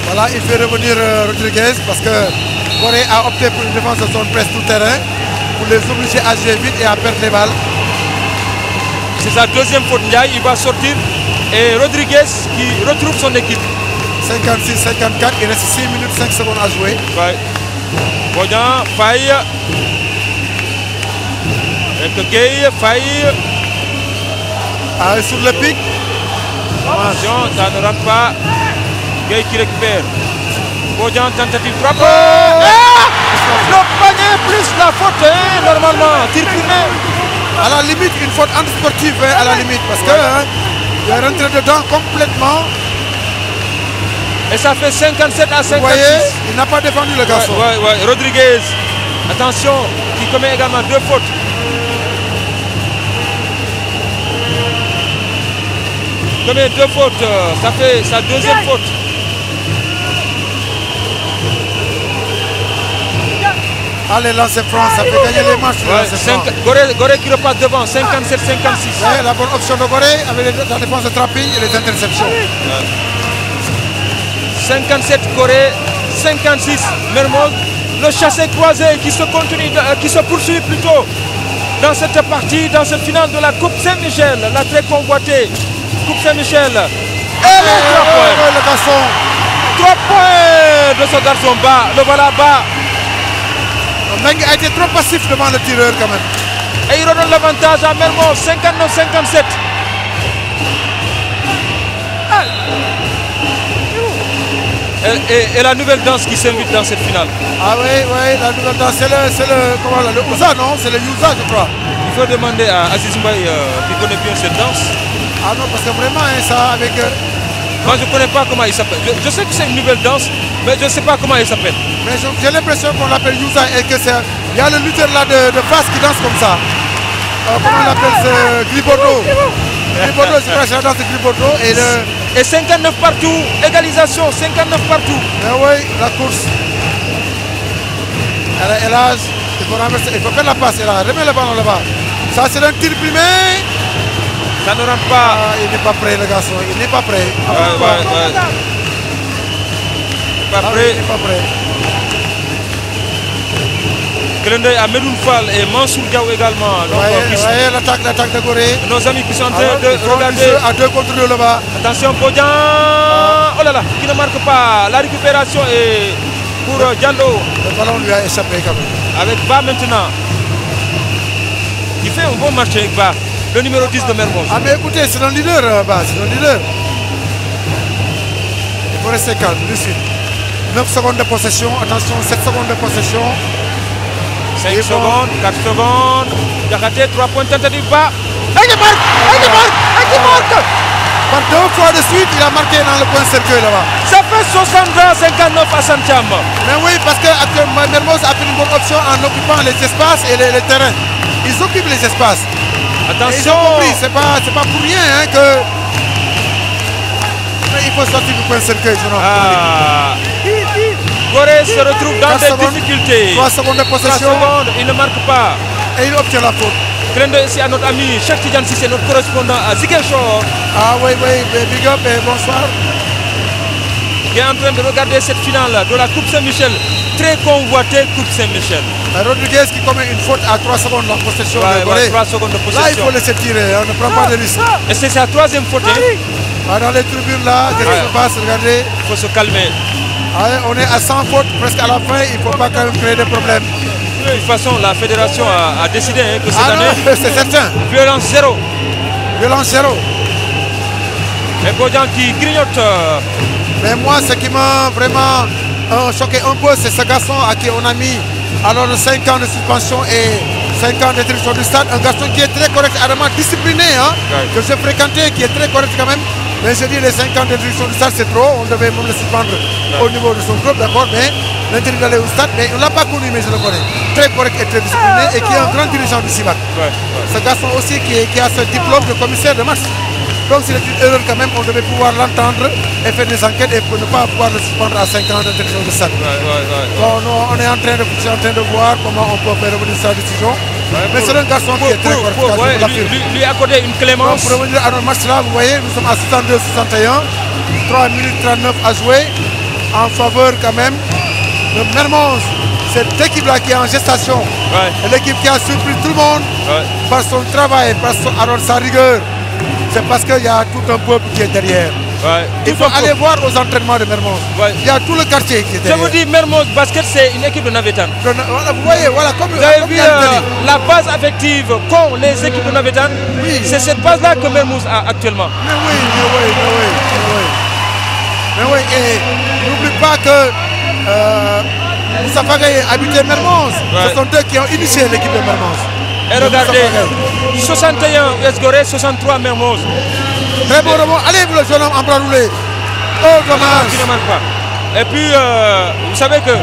B: Voilà, il fait revenir Rodriguez parce que Gorée a opté pour une défense de zone presse tout terrain pour les obliger à jouer vite et à perdre les balles.
A: C'est sa deuxième faute Ndiaye. Il va sortir. Et Rodriguez qui retrouve son équipe.
B: 56-54, il reste 6 minutes 5 secondes à jouer.
A: Ouais. Bodian, faille. Gueye, faille.
B: Ah, sur le pic.
A: Attention, ça ne rentre pas. Gueye qui récupère. Bodian, tentative frappe. Le panier plus la faute, hein, normalement. Tir primé.
B: À la limite, une faute anti-sportive, hein, à la limite. Parce que il est rentré dedans complètement.
A: Et ça fait 57 à 56.
B: Vous voyez, il n'a pas défendu le garçon.
A: Ouais. Rodriguez, attention, qui commet également 2 fautes. commet 2 fautes. Ça fait sa deuxième faute.
B: Allez, lancer franc, ça fait gagner les matchs.
A: Gorée qui repasse devant, 57-56.
B: Ouais, la bonne option de Gorée avec la défense de trapping et les interceptions.
A: 57 Gorée, 56 Mermoz. Le chassé croisé qui se continue, qui se poursuit plutôt dans cette partie, dans cette finale de la Coupe Saint-Michel, la très convoitée Coupe Saint-Michel. Et les 3 points.
B: Le garçon.
A: 3 points de ce garçon bas, le voilà bas.
B: Meng a été trop passif devant le tireur quand même.
A: Et il redonne l'avantage à Mermoz, 59-57. Et la nouvelle danse qui s'invite dans cette finale.
B: Ah oui, la nouvelle danse, c'est le Ouza, non? C'est le Youza, je crois.
A: Il faut demander à Aziz Mbaye qui connaît bien cette danse.
B: Ah non, parce que vraiment, hein, ça avec...
A: Moi, je ne connais pas comment il s'appelle. Je sais que c'est une nouvelle danse, mais je ne sais pas comment il s'appelle.
B: Mais j'ai l'impression qu'on l'appelle Youza et que c'est... Il y a le lutteur là de face qui danse comme ça. Comment on l'appelle? C'est Gris Bordeaux. Gris Bordeaux, c'est quoi? C'est la danse de Gris Bordeaux.
A: Et 59 partout, égalisation, 59 partout.
B: Mais oui, la course. Elage, il faut faire la passe, Elage. Remets le ballon là-bas. Ça, c'est un tir primé.
A: Ça ne rentre pas.
B: Ah, il n'est pas prêt, le garçon. Il n'est pas prêt.
A: Ouais. Pas prêt.
B: Il n'est pas prêt.
A: Clin d'œil à Medoun Fall et Mansour Diaw également.
B: Vous voyez l'attaque de Gorée.
A: Nos amis qui sont en train de regarder.
B: À 2 contre 2 là-bas.
A: Attention, Bodian. Oh là là, qui ne marque pas. La récupération est pour Diallo.
B: Le ballon lui a échappé quand même.
A: Avec Ba maintenant. Il fait un bon match avec Ba, le numéro 10 de Mermoz.
B: Ah mais écoutez, c'est un leader, Ba, c'est un leader. Il faut rester calme, de suite. 9 secondes de possession, attention, 7 secondes de possession.
A: 5 secondes, 4 secondes. Diakhaté, 3 points tentative Ba. Et il marque.
B: Par 2 fois de suite, il a marqué dans le point cercueil là-bas.
A: Ça fait 60-59 à Santiam.
B: Mais oui, parce que Mermoz a fait une bonne option en occupant les espaces et les terrains. Ils occupent les espaces.
A: Attention.
B: Ils ont compris, c'est pas pour rien hein, que... Mais il faut sortir du point cercueil, je
A: Gorée se retrouve dans des difficultés.
B: 3 secondes de possession.
A: 3 secondes, il ne marque pas.
B: Et il obtient la faute.
A: Clin d'œil ici à notre ami Cheikh Tidiane Cissé, notre correspondant à Ziguinchor.
B: Ah oui, big up et bonsoir.
A: Qui est en train de regarder cette finale de la Coupe Saint-Michel. Très convoitée Coupe Saint-Michel.
B: Rodriguez qui commet une faute à 3 secondes de possession de Gorée.
A: 3 secondes de possession.
B: Là, il faut laisser tirer, on ne prend pas de risque.
A: Et c'est sa 3e faute.
B: Dans les tribunes là, qu'est-ce qui se passe? Regardez.
A: Il faut se calmer.
B: On est à 100 fautes presque à la fin, il ne faut pas quand même créer des problèmes.
A: De toute façon, la fédération a décidé que cette année,
B: c'est certain.
A: Violence zéro.
B: Violence zéro.
A: Et Bodian qui grignote.
B: Mais moi, ce qui m'a vraiment choqué un peu, c'est ce garçon à qui on a mis alors 5 ans de suspension et 5 ans d'interdiction du stade. Un garçon qui est très correct, vraiment discipliné, hein, que j'ai fréquenté, qui est très correct quand même. Mais je dis les 5 ans d'interdiction du stade, c'est trop. On devait même le suspendre au niveau de son club, d'accord. Mais l'interdit d'aller au stade, mais on ne l'a pas connu, mais je le connais. Très correct et très discipliné et qui est un grand dirigeant du CIVAC. Ce garçon aussi qui a ce diplôme de commissaire de match. Donc c'est une erreur quand même, on devait pouvoir l'entendre et faire des enquêtes et pour ne pas pouvoir le suspendre à 5 ans d'interdiction du stade. Bon, on est en train de voir comment on peut faire revenir sa décision. Mais c'est un garçon qui est très correct.
A: Lui accorder une clémence.
B: Pour revenir à notre match là, vous voyez, nous sommes à 62-61. 3 minutes 39 à jouer. En faveur quand même de Mermoz. Cette équipe-là qui est en gestation. Et l'équipe qui a surpris tout le monde par son travail, par sa rigueur. C'est parce qu'il y a tout un peuple qui est derrière. Il faut aller voir aux entraînements de Mermoz. Il y a tout le quartier qui est derrière.
A: Je vous dis, Mermoz Basket, c'est une équipe de Navétane.
B: Voilà, vous voyez, voilà, comme
A: vous avez vu la base affective qu'ont les équipes de Navétane. C'est cette base-là que Mermoz a actuellement.
B: Mais oui. Et n'oublie pas que Moussa Fagaye habitait Mermoz. Ce sont eux qui ont initié l'équipe de Mermoz.
A: Et regardez, 61 US Gorée, 63 Mermoz.
B: Très bon rebond. Allez, le jeune homme en bras roulé. Oh, dommage.
A: Qui ne marque pas. Et puis, vous savez que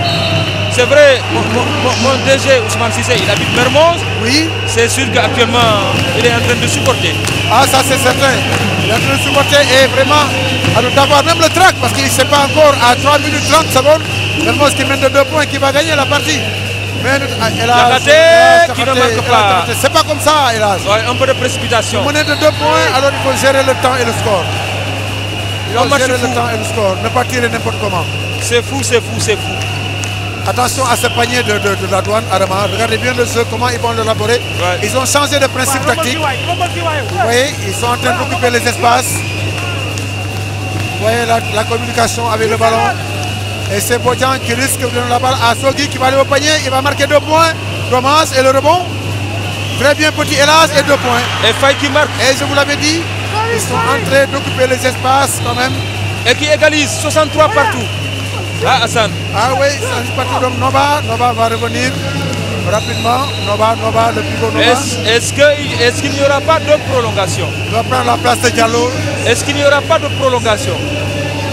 A: c'est vrai, mon DG Ousmane Cissé, il habite Mermoz.
B: Oui.
A: C'est sûr qu'actuellement, il est en train de supporter.
B: Ah, ça c'est certain. Il est en train de supporter et vraiment, d'avoir même le track, parce qu'il ne sait pas encore à 3 minutes 30 secondes, Mermoz qui mène de 2 points, qui va gagner la partie. Mais elle a
A: raté, qui ne marque pas.
B: C'est pas comme ça, hélas.
A: Ouais, un peu de précipitation.
B: On est de 2 points, alors il faut gérer le temps et le score. Il faut gérer le temps et le score, ne pas tirer n'importe comment.
A: C'est fou, c'est fou, c'est fou.
B: Attention à ce panier de la douane, Adama. Regardez bien le jeu, comment ils vont l'élaborer. Ouais. Ils ont changé de principe tactique. Vous voyez, ils sont en train d'occuper les espaces. Vous voyez la communication avec le ballon. Et c'est Bodjan qui risque de donner la balle à Sogui qui va aller au panier. Il va marquer 2 points. Dommage. Et le rebond. Très bien, petit Hélas et 2 points.
A: Et Faye qui marque.
B: Et je vous l'avais dit, ils sont en train d'occuper les espaces quand même.
A: Et qui égalise 63 partout. Ah, Hassan.
B: Ah oui, ça est parti. Donc Nova va revenir rapidement. Nova, le pivot Nova.
A: Est-ce qu'il n'y aura pas de prolongation?
B: Il va prendre la place de Diallo.
A: Est-ce qu'il n'y aura pas de prolongation?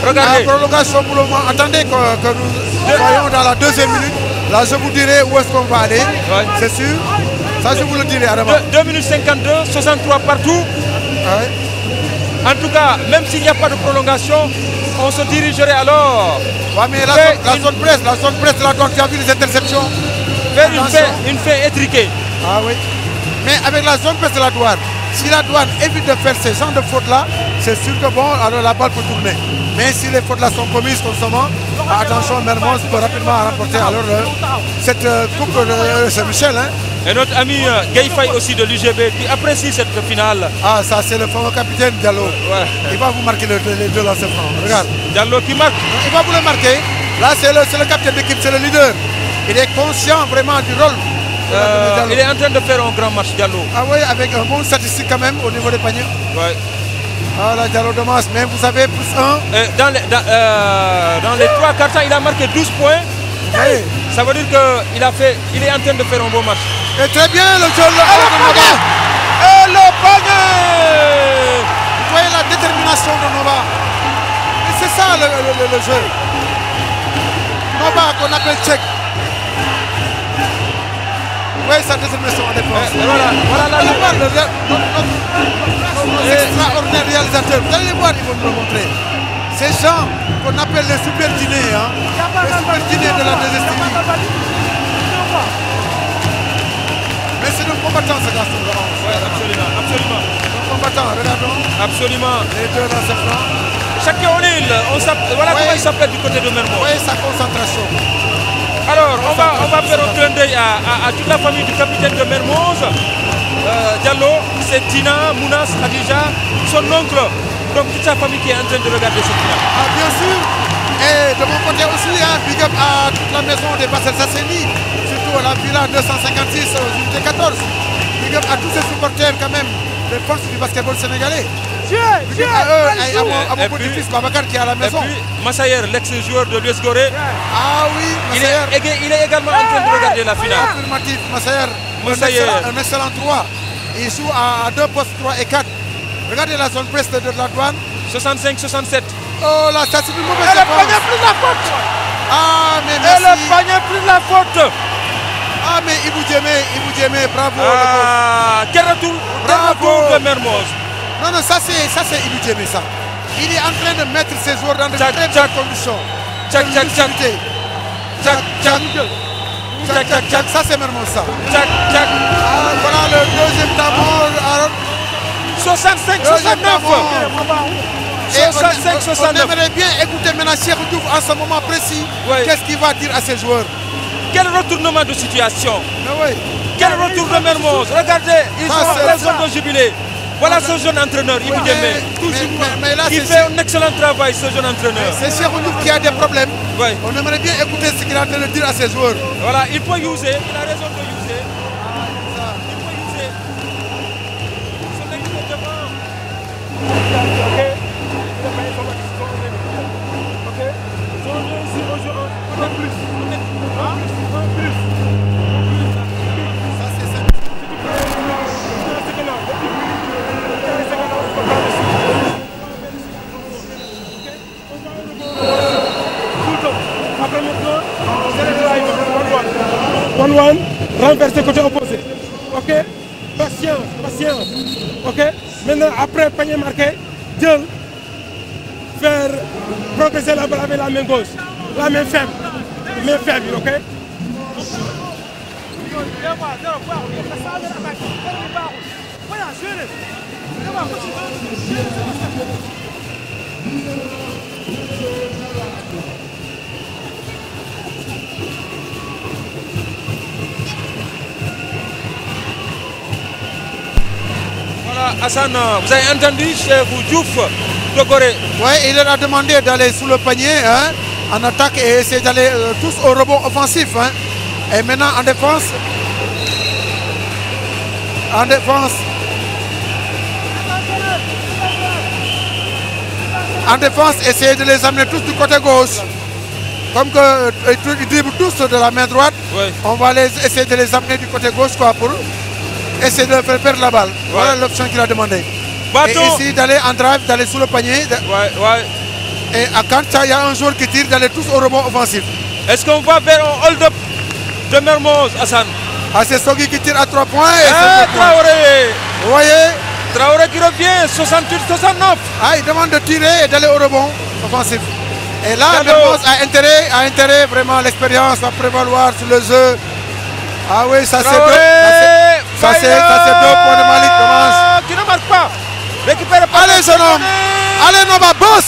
A: Regardez.
B: La prolongation pour le moment. Attendez que nous soyons dans la 2e minute. Là, je vous dirai où est-ce qu'on va aller. Ouais. C'est sûr. Ça, je vous le dirai.
A: 2 minutes 52, 63 partout.
B: Ouais.
A: En tout cas, même s'il n'y a pas de prolongation, on se dirigerait alors.
B: Ouais, mais la zone presse de la douane, tu as vu les interceptions.
A: Faire une fait étriquée.
B: Ah oui. Mais avec la zone presse de la douane, si la douane évite de faire ces genres de fautes-là, c'est sûr que bon, alors la balle peut tourner. Mais si les fautes-là sont commises comme ça, attention, Mermoz peut rapidement remporter alors cette coupe de Saint-Michel. Hein.
A: Et notre ami Guy Faye aussi de l'UGB qui apprécie cette finale.
B: Ah, ça c'est le fameux capitaine Diallo. Ouais. Il va vous marquer les 2 lancers francs. Regarde.
A: Diallo qui marque.
B: Il va vous le marquer. Là, c'est le capitaine d'équipe, c'est le leader. Il est conscient vraiment du rôle.
A: Il est en train de faire un grand match, Diallo.
B: Ah oui, avec un bon statistique quand même au niveau des paniers. Ouais. Ah là, Diallo dommage, mais vous savez, plus 1.
A: Dans les 3 quarts temps, il a marqué 12 points. Oui. Ça veut dire qu'il est en train de faire un bon match.
B: Et très bien, le jeu.
A: Et le panier.
B: Vous voyez la détermination de Nova. Et c'est ça le jeu. Nova qu'on appelle tchèque. Vous voyez sa détermination en défense. Voilà nos extraordinaires réalisateurs. Vous allez les voir, ils vont nous le montrer. Ces gens qu'on appelle les super dîners, hein, les super dîners de la désestimée. Mais c'est un combattant ce garçon.
A: Oui, absolument.
B: Un combattant, regardons.
A: Absolument.
B: Les 2 dans ce flanc.
A: Chacun au Lille, voilà comment il s'appelle du côté de Mermoz.
B: Oui, sa concentration.
A: Alors, on va faire un clin d'œil à toute la famille du capitaine de Mermoz. Diallo, c'est Tina, Mounas, Khadija, son oncle. Donc toute sa famille qui est en train de regarder cette finale.
B: Ah, bien sûr. Et de mon côté aussi, hein, big up à toute la maison des Bassel Sasseni, surtout à la Villa 256 aux unités 14. Big up à tous ces supporters quand même, des forces du basketball sénégalais. Big up à eux, à mon petit-fils Babacar qui est à la maison.
A: Et puis Massayer, l'ex-joueur de l'US Gorée.
B: Ah oui, Massayer.
A: Il est également en train de regarder la finale.
B: Affirmatif, Massayer. Un excellent 3. Il joue à 2 postes 3 et 4. Regardez la zone presse de la douane.
A: 65-67.
B: Oh là, ça c'est une mauvaise
A: défense. Et le panier pris la faute.
B: Ah, mais merci.
A: Et le panier pris la faute.
B: Ah, mais Ibou Djemé, bravo.
A: Ah, quel retour de Mermoz.
B: Non, ça c'est Ibou Djemé, ça. Il est en train de mettre ses joueurs dans de très bonnes conditions.
A: Tchac.
B: Ça c'est Mermoz, ça.
A: Tchac.
B: Ah, voilà le deuxième tambour.
A: 65-69.
B: On aimerait bien écouter maintenant Cheikh Diouf en ce moment précis. Oui. Qu'est-ce qu'il va dire à ses joueurs?
A: Quel retournement de situation.
B: Oui.
A: Quel retour de Mermoz. Regardez, ils sont en pleine zone de jubilé. Voilà ce jeune entraîneur, Ibou Djemé. Il fait un excellent travail, ce jeune entraîneur.
B: C'est Cheikh Diouf qui a des problèmes. Oui. On aimerait bien écouter ce qu'il est en train de dire à ses joueurs.
A: Voilà, il peut user, il a raison de user.
D: Après maintenant, c'est le drive. côté opposé. Ok? Patience, patience. Ok? Maintenant, après panier marqué, faire progresser la balle avec la main gauche. La main faible. Main faible, ok?
A: Voilà, Hassan, vous avez entendu chez vous, Diouf de Gorée.
B: Oui, il leur a demandé d'aller sous le panier hein, en attaque et essayer d'aller tous au rebond offensif. Hein. Et maintenant en défense, essayer de les amener tous du côté gauche. Comme ils dribblent tous de la main droite, oui. On va essayer de les amener du côté gauche quoi, pour essayer de faire perdre la balle. Ouais. Voilà l'option qu'il a demandé. Et essayer d'aller en drive, d'aller sous le panier. Et quand il y a un joueur qui tire, d'aller tous au rebond offensif.
A: Est-ce qu'on va vers un hold-up de Mermoz, Hassan?
B: Ah, c'est Sogui qui tire à 3 points.
A: Traoré.
B: Vous voyez?
A: Traoré qui revient, 68-69.
B: Ah, il demande de tirer et d'aller au rebond offensif. Et là, Mermoz a intérêt, vraiment l'expérience va prévaloir sur le jeu. Ah oui, ça c'est 2 points de Malik.
A: Qui ne marque pas. Récupère pas.
B: Allez, jeune homme. Allez, Nova, boss.